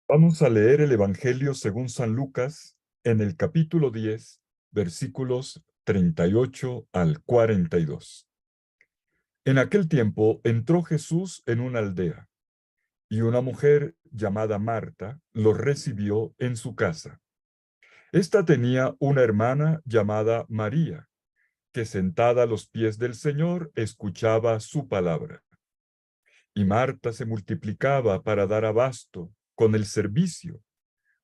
Vamos a leer el Evangelio según San Lucas en el capítulo 10, versículos 38 al 42. En aquel tiempo entró Jesús en una aldea, y una mujer llamada Marta lo recibió en su casa. Esta tenía una hermana llamada María, que sentada a los pies del Señor escuchaba su palabra. Y Marta se multiplicaba para dar abasto con el servicio,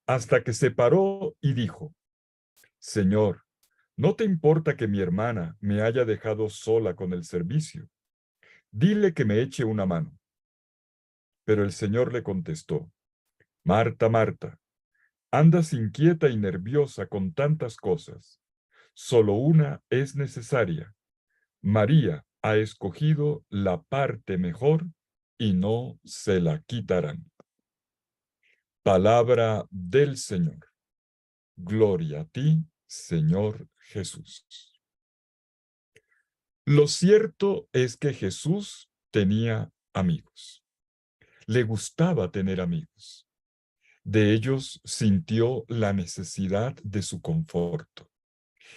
hasta que se paró y dijo: Señor, ¿no te importa que mi hermana me haya dejado sola con el servicio? Dile que me eche una mano. Pero el Señor le contestó: Marta, Marta, andas inquieta y nerviosa con tantas cosas. Solo una es necesaria. María ha escogido la parte mejor y no se la quitarán. Palabra del Señor. Gloria a ti, Señor Jesús. Lo cierto es que Jesús tenía amigos. Le gustaba tener amigos. De ellos sintió la necesidad de su conforto.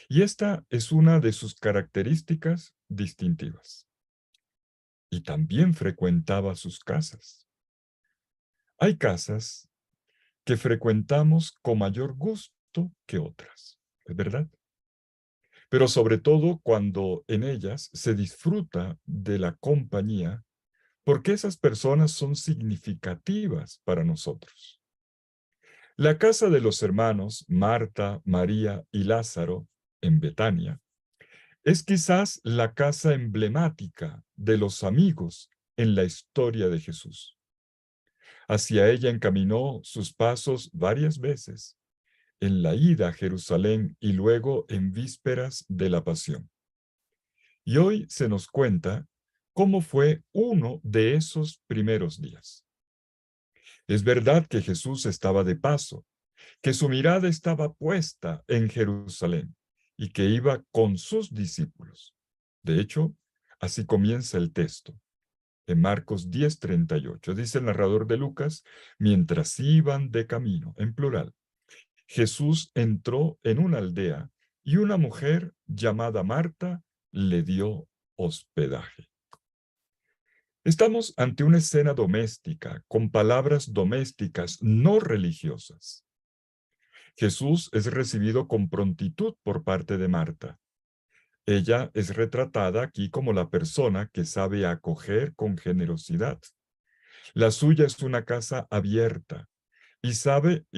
Y esta es una de sus características distintivas. Y también frecuentaba sus casas. Hay casas que frecuentamos con mayor gusto que otras, ¿es verdad? Pero sobre todo cuando en ellas se disfruta de la compañía, porque esas personas son significativas para nosotros. La casa de los hermanos Marta, María y Lázaro, en Betania, es quizás la casa emblemática de los amigos en la historia de Jesús. Hacia ella encaminó sus pasos varias veces, en la ida a Jerusalén y luego en vísperas de la Pasión. Y hoy se nos cuenta cómo fue uno de esos primeros días. Es verdad que Jesús estaba de paso, que su mirada estaba puesta en Jerusalén y que iba con sus discípulos. De hecho, así comienza el texto. En Marcos 10:38 dice el narrador de Lucas: mientras iban de camino, en plural, Jesús entró en una aldea y una mujer llamada Marta le dio hospedaje. Estamos ante una escena doméstica, con palabras domésticas no religiosas. Jesús es recibido con prontitud por parte de Marta. Ella es retratada aquí como la persona que sabe acoger con generosidad. La suya es una casa abierta y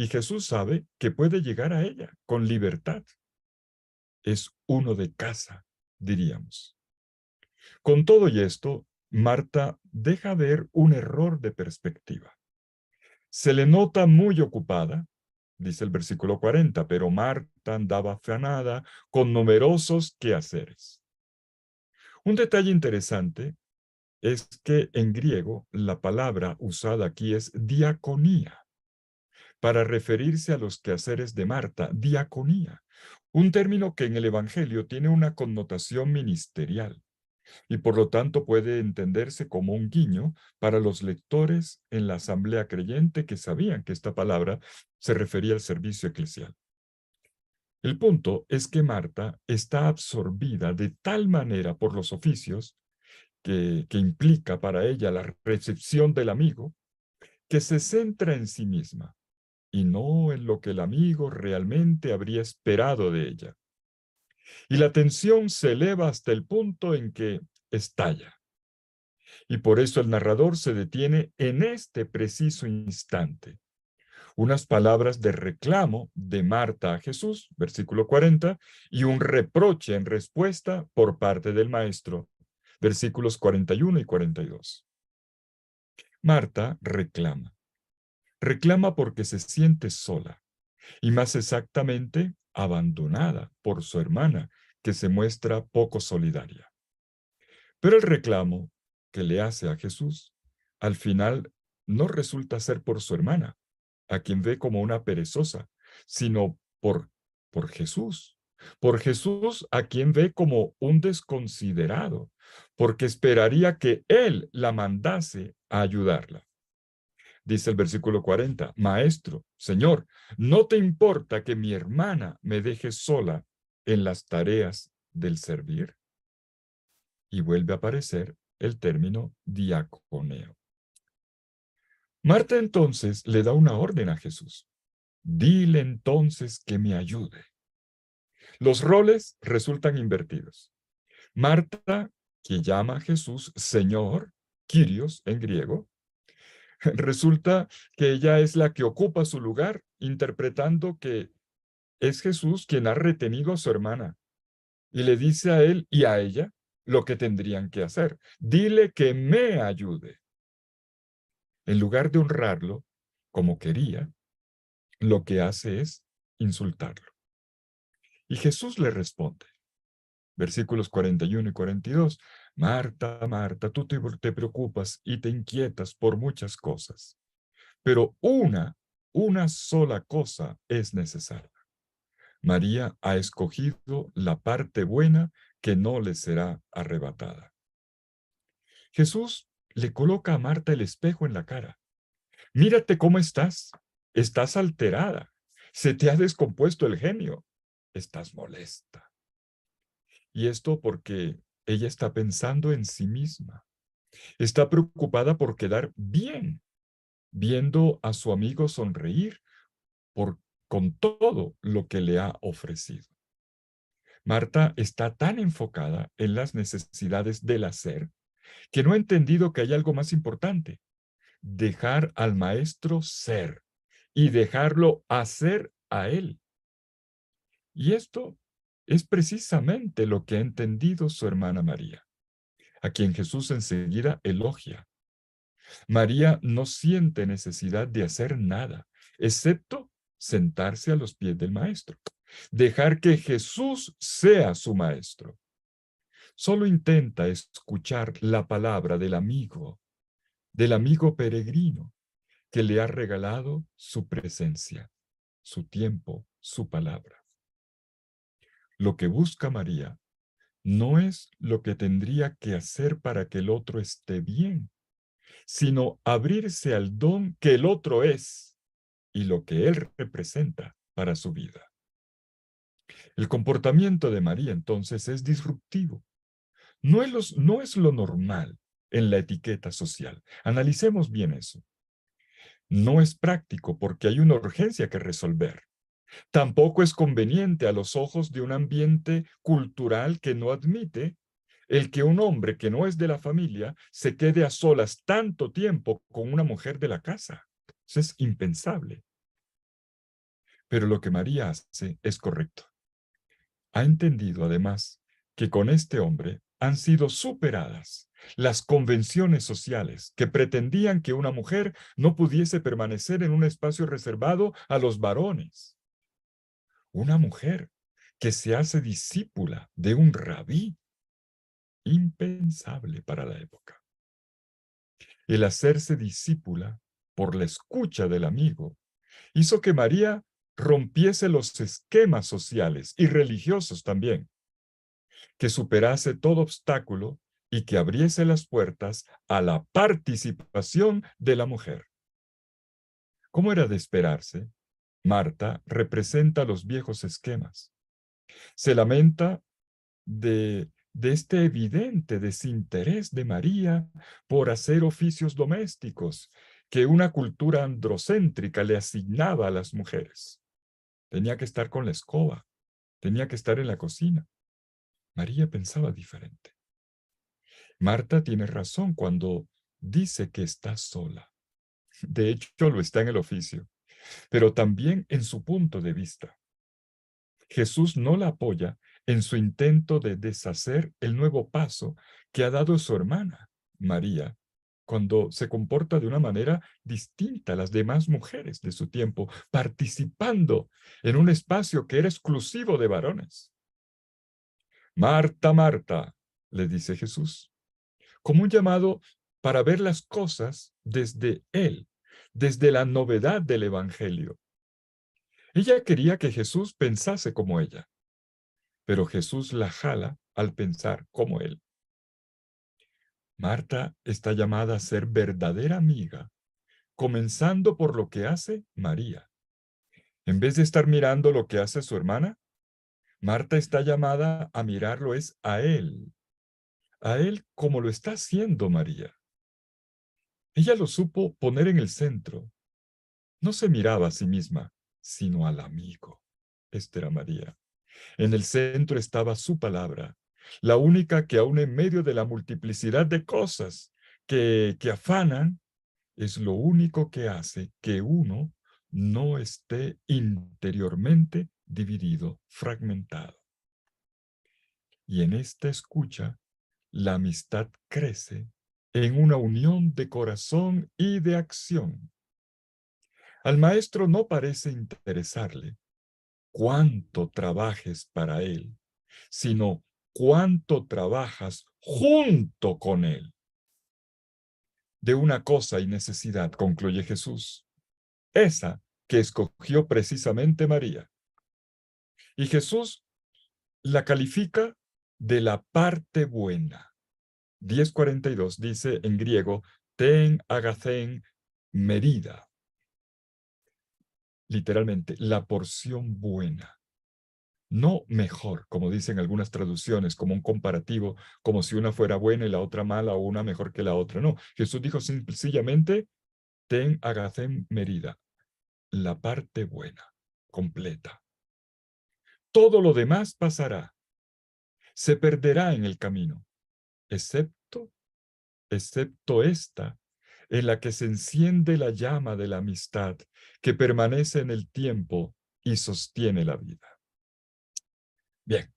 Jesús sabe que puede llegar a ella con libertad. Es uno de casa, diríamos. Con todo y esto, Marta deja ver un error de perspectiva. Se le nota muy ocupada, dice el versículo 40, pero Marta andaba afanada con numerosos quehaceres. Un detalle interesante es que en griego la palabra usada aquí es diaconía, para referirse a los quehaceres de Marta, diaconía, un término que en el Evangelio tiene una connotación ministerial y por lo tanto puede entenderse como un guiño para los lectores en la asamblea creyente que sabían que esta palabra se refería al servicio eclesial. El punto es que Marta está absorbida de tal manera por los oficios que implica para ella la recepción del amigo, que se centra en sí misma y no en lo que el amigo realmente habría esperado de ella. Y la tensión se eleva hasta el punto en que estalla. Y por eso el narrador se detiene en este preciso instante. Unas palabras de reclamo de Marta a Jesús, versículo 40, y un reproche en respuesta por parte del maestro, versículos 41 y 42. Marta reclama. Reclama porque se siente sola y más exactamente abandonada por su hermana, que se muestra poco solidaria. Pero el reclamo que le hace a Jesús, al final no resulta ser por su hermana, a quien ve como una perezosa, sino por Jesús. Por Jesús, a quien ve como un desconsiderado, porque esperaría que él la mandase a ayudarla. Dice el versículo 40, Maestro, Señor, ¿no te importa que mi hermana me deje sola en las tareas del servir? Y vuelve a aparecer el término diaconeo. Marta entonces le da una orden a Jesús. Dile entonces que me ayude. Los roles resultan invertidos. Marta, que llama a Jesús Señor, Kyrios en griego, resulta que ella es la que ocupa su lugar, interpretando que es Jesús quien ha retenido a su hermana y le dice a él y a ella lo que tendrían que hacer. Dile que me ayude. En lugar de honrarlo como quería, lo que hace es insultarlo. Y Jesús le responde, versículos 41 y 42, Marta, Marta, tú te preocupas y te inquietas por muchas cosas, pero una sola cosa es necesaria. María ha escogido la parte buena que no le será arrebatada. Jesús le coloca a Marta el espejo en la cara. Mírate cómo estás. Estás alterada. Se te ha descompuesto el genio. Estás molesta. Y esto porque ella está pensando en sí misma. Está preocupada por quedar bien, viendo a su amigo sonreír con todo lo que le ha ofrecido. Marta está tan enfocada en las necesidades del hacer que no ha entendido que hay algo más importante: dejar al maestro ser y dejarlo hacer a él. Y esto es precisamente lo que ha entendido su hermana María, a quien Jesús enseguida elogia. María no siente necesidad de hacer nada, excepto sentarse a los pies del maestro, dejar que Jesús sea su maestro. Solo intenta escuchar la palabra del amigo peregrino que le ha regalado su presencia, su tiempo, su palabra. Lo que busca María no es lo que tendría que hacer para que el otro esté bien, sino abrirse al don que el otro es y lo que él representa para su vida. El comportamiento de María entonces es disruptivo. No es lo normal en la etiqueta social. Analicemos bien eso. No es práctico porque hay una urgencia que resolver. Tampoco es conveniente a los ojos de un ambiente cultural que no admite el que un hombre que no es de la familia se quede a solas tanto tiempo con una mujer de la casa. Eso es impensable. Pero lo que María hace es correcto. Ha entendido además que con este hombre han sido superadas las convenciones sociales que pretendían que una mujer no pudiese permanecer en un espacio reservado a los varones. Una mujer que se hace discípula de un rabí, impensable para la época. El hacerse discípula por la escucha del amigo hizo que María rompiese los esquemas sociales y religiosos también, que superase todo obstáculo y que abriese las puertas a la participación de la mujer. Como era de esperarse, Marta representa los viejos esquemas. Se lamenta de este evidente desinterés de María por hacer oficios domésticos que una cultura androcéntrica le asignaba a las mujeres. Tenía que estar con la escoba, tenía que estar en la cocina. María pensaba diferente. Marta tiene razón cuando dice que está sola. De hecho, lo está en el oficio, pero también en su punto de vista. Jesús no la apoya en su intento de deshacer el nuevo paso que ha dado su hermana, María, cuando se comporta de una manera distinta a las demás mujeres de su tiempo, participando en un espacio que era exclusivo de varones. Marta, Marta, le dice Jesús, como un llamado para ver las cosas desde Él, desde la novedad del Evangelio. Ella quería que Jesús pensase como ella, pero Jesús la jala al pensar como Él. Marta está llamada a ser verdadera amiga comenzando por lo que hace María. En vez de estar mirando lo que hace su hermana, Marta está llamada a mirarlo es a él como lo está haciendo María. Ella lo supo poner en el centro. No se miraba a sí misma, sino al amigo. Esta era María. En el centro estaba su palabra, la única que aún en medio de la multiplicidad de cosas que afanan, es lo único que hace que uno no esté interiormente dividido, fragmentado. Y en esta escucha, la amistad crece en una unión de corazón y de acción. Al maestro no parece interesarle cuánto trabajes para él, sino cuánto trabajas junto con él. De una cosa y necesidad, concluye Jesús, esa que escogió precisamente María. Y Jesús la califica de la parte buena. 10:42 dice en griego, ten agacén merida. Literalmente, la porción buena. No mejor, como dicen algunas traducciones, como un comparativo, como si una fuera buena y la otra mala o una mejor que la otra. No, Jesús dijo sencillamente, ten agacén merida, la parte buena, completa. Todo lo demás pasará, se perderá en el camino, excepto esta, en la que se enciende la llama de la amistad que permanece en el tiempo y sostiene la vida. Bien,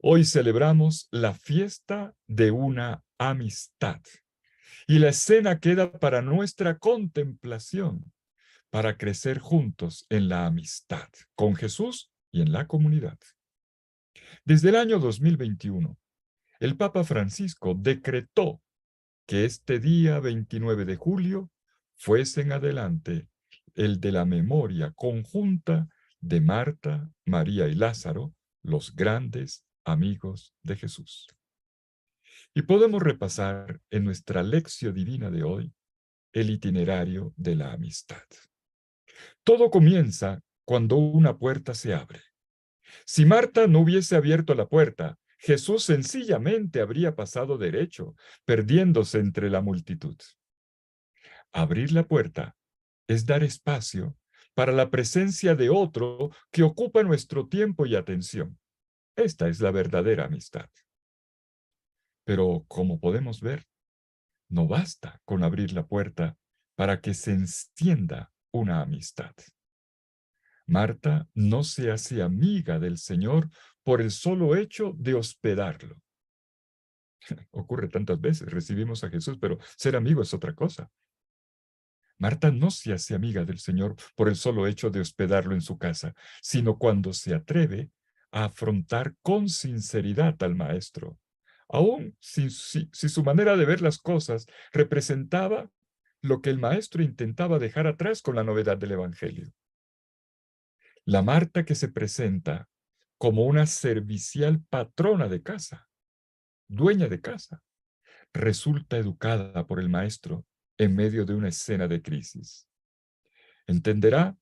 hoy celebramos la fiesta de una amistad y la escena queda para nuestra contemplación, para crecer juntos en la amistad con Jesús y en la comunidad. Desde el año 2021, el Papa Francisco decretó que este día 29 de julio fuese en adelante el de la memoria conjunta de Marta, María y Lázaro, los grandes amigos de Jesús. Y podemos repasar en nuestra lección divina de hoy el itinerario de la amistad. Todo comienza cuando una puerta se abre. Si Marta no hubiese abierto la puerta, Jesús sencillamente habría pasado derecho, perdiéndose entre la multitud. Abrir la puerta es dar espacio para la presencia de otro que ocupa nuestro tiempo y atención. Esta es la verdadera amistad. Pero, como podemos ver, no basta con abrir la puerta para que se encienda una amistad. Marta no se hace amiga del Señor por el solo hecho de hospedarlo. Ocurre tantas veces, recibimos a Jesús, pero ser amigo es otra cosa. Marta no se hace amiga del Señor por el solo hecho de hospedarlo en su casa, sino cuando se atreve a afrontar con sinceridad al Maestro, aun si su manera de ver las cosas representaba lo que el Maestro intentaba dejar atrás con la novedad del Evangelio. La Marta que se presenta como una servicial patrona de casa, dueña de casa, resulta educada por el Maestro en medio de una escena de crisis. Entenderá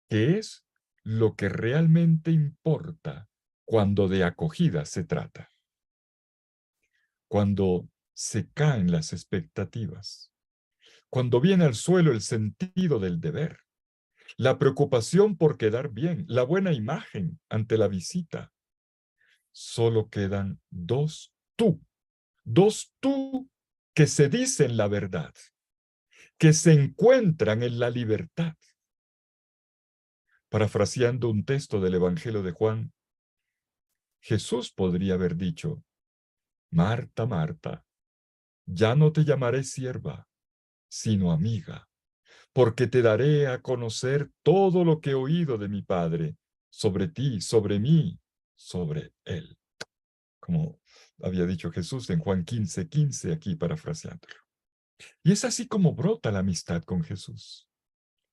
que es lo que realmente importa cuando de acogida se trata, cuando se caen las expectativas, cuando viene al suelo el sentido del deber, la preocupación por quedar bien, la buena imagen ante la visita. Solo quedan dos tú que se dicen la verdad, que se encuentran en la libertad. Parafraseando un texto del Evangelio de Juan, Jesús podría haber dicho, Marta, Marta, ya no te llamaré sierva, sino amiga, porque te daré a conocer todo lo que he oído de mi Padre, sobre ti, sobre mí, sobre él. Como había dicho Jesús en Juan 15:15, aquí parafraseándolo. Y es así como brota la amistad con Jesús.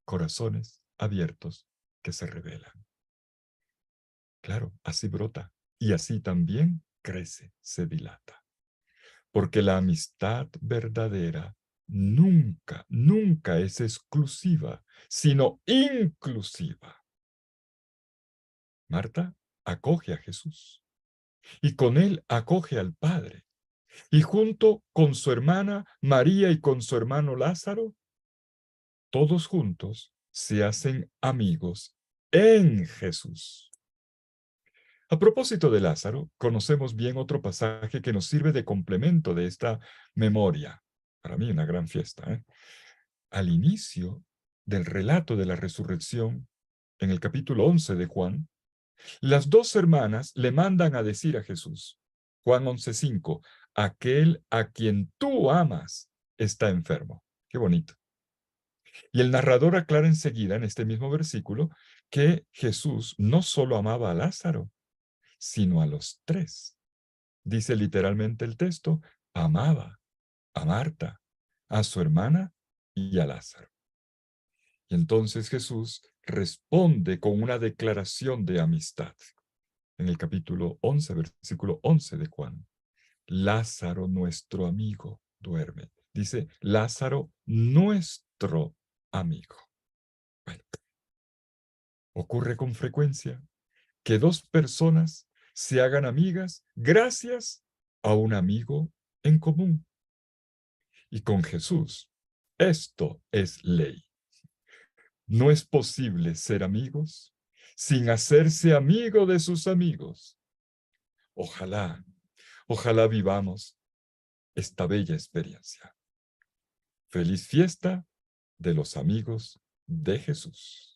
Corazones abiertos que se revelan. Claro, así brota. Y así también crece, se dilata. Porque la amistad verdadera nunca, nunca es exclusiva, sino inclusiva. Marta acoge a Jesús y con él acoge al Padre. Y junto con su hermana María y con su hermano Lázaro, todos juntos se hacen amigos en Jesús. A propósito de Lázaro, conocemos bien otro pasaje que nos sirve de complemento de esta memoria. Para mí, una gran fiesta, ¿eh? Al inicio del relato de la resurrección, en el capítulo 11 de Juan, las dos hermanas le mandan a decir a Jesús, Juan 11:5, aquel a quien tú amas está enfermo. Qué bonito. Y el narrador aclara enseguida en este mismo versículo que Jesús no solo amaba a Lázaro, sino a los tres. Dice literalmente el texto, amaba a Marta, a su hermana y a Lázaro. Y entonces Jesús responde con una declaración de amistad. En el capítulo 11, versículo 11 de Juan. Lázaro, nuestro amigo, duerme. Dice, Lázaro, nuestro amigo. Bueno, ocurre con frecuencia que dos personas se hagan amigas gracias a un amigo en común. Y con Jesús, esto es ley. No es posible ser amigos sin hacerse amigo de sus amigos. Ojalá, ojalá vivamos esta bella experiencia. Feliz fiesta de los amigos de Jesús.